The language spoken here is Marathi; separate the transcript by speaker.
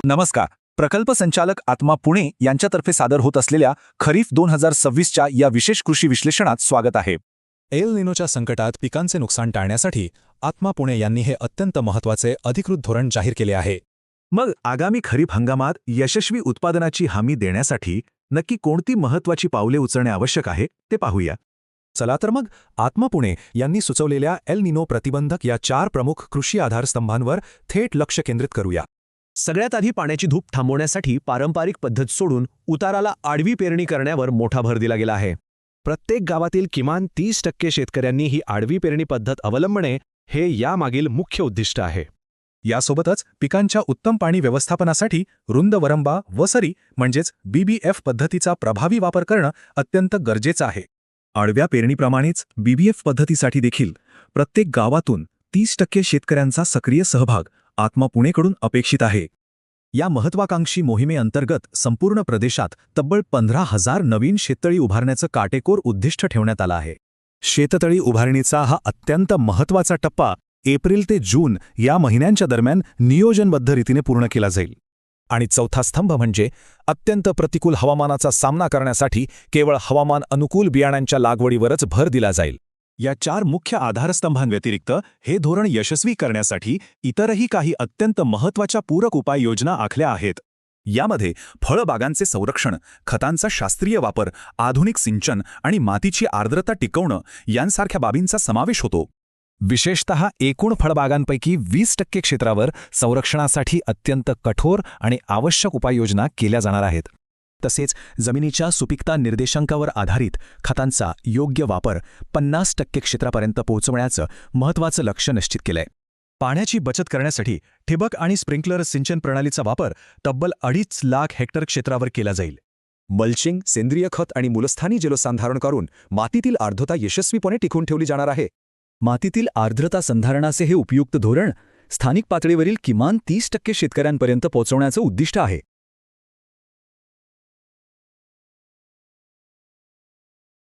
Speaker 1: नमस्कार. प्रकल्प संचालक आत्मा पुणे यांच्यातर्फे सादर होत असलेल्या खरीफ 2026च्या या विशेष कृषी विश्लेषणात स्वागत आहे.
Speaker 2: एल निनोच्या संकटात पिकांचे नुकसान टाळण्यासाठी आत्मा पुणे यांनी हे अत्यंत महत्त्वाचे अधिकृत धोरण जाहीर केले आहे.
Speaker 1: मग आगामी खरीप हंगामात यशस्वी उत्पादनाची हमी देण्यासाठी नक्की कोणती महत्त्वाची पावले उचलणे आवश्यक आहे ते पाहूया.
Speaker 2: चला तर मग आत्मा पुणे यांनी सुचवलेल्या एल निनो प्रतिबंधक या 4 प्रमुख कृषी आधारस्तंभांवर थेट लक्ष केंद्रित करूया.
Speaker 3: सगळ्यात आधी पाण्याची धूप थांबवण्यासाठी पारंपरिक पद्धत सोडून उताराला आडवी पेरणी करण्यावर मोठा भर दिला गेला आहे. प्रत्येक गावातील किमान 30% शेतकऱ्यांनी ही आडवी पेरणी पद्धत अवलंबणे हे यामागील मुख्य उद्दिष्ट आहे.
Speaker 1: यासोबतच पिकांच्या उत्तम पाणी व्यवस्थापनासाठी रुंद वरंबा व सरी म्हणजेच BBF पद्धतीचा प्रभावी वापर करणं अत्यंत गरजेचं आहे. आडव्या पेरणीप्रमाणेच BBF पद्धतीसाठी देखील प्रत्येक गावातून 30% शेतकऱ्यांचा सक्रिय सहभाग आत्मा पुणेकडून अपेक्षित आहे. या महत्त्वाकांक्षी मोहिमेअंतर्गत संपूर्ण प्रदेशात तब्बल 15,000 नवीन शेततळी उभारण्याचं काटेकोर उद्दिष्ट ठेवण्यात आलं आहे.
Speaker 2: शेततळी उभारणीचा हा अत्यंत महत्त्वाचा टप्पा एप्रिल ते जून या महिन्यांच्या दरम्यान नियोजनबद्ध रीतीने पूर्ण केला जाईल. आणि चौथा स्तंभ म्हणजे अत्यंत प्रतिकूल हवामानाचा सामना करण्यासाठी केवळ हवामान अनुकूल बियाणांच्या लागवडीवरच भर दिला जाईल.
Speaker 1: या 4 मुख्य आधारस्तंभांव्यतिरिक्त हे धोरण यशस्वी करण्यासाठी इतरही काही अत्यंत महत्त्वाच्या पूरक उपाययोजना आखल्या आहेत.
Speaker 2: यामध्ये फळबागांचे संरक्षण, खतांचा शास्त्रीय वापर, आधुनिक सिंचन आणि मातीची आर्द्रता टिकवणं यांसारख्या बाबींचा समावेश होतो. विशेषतः एकूण फळबागांपैकी 20% क्षेत्रावर संरक्षणासाठी अत्यंत कठोर आणि आवश्यक उपाययोजना केल्या जाणार आहेत. तसेच जमिनीच्या सुपीकता निर्देशांकावर आधारित खतांचा योग्य वापर 50% क्षेत्रापर्यंत पोहोचवण्याचं महत्त्वाचं लक्ष्य निश्चित केलंय.
Speaker 1: पाण्याची बचत करण्यासाठी ठिबक आणि स्प्रिंकलर सिंचन प्रणालीचा वापर तब्बल 2.5 लाख हेक्टर क्षेत्रावर केला जाईल.
Speaker 3: मल्चिंग, सेंद्रिय खत आणि मूलस्थानी जलसंधारण करून मातीतील आर्द्रता यशस्वीपणे टिकवून ठेवली जाणार आहे.
Speaker 4: मातीतील आर्द्रता संधारणाचे हे उपयुक्त धोरण स्थानिक पातळीवरील किमान 30% शेतकऱ्यांपर्यंत पोहोचवण्याचं उद्दिष्ट आहे.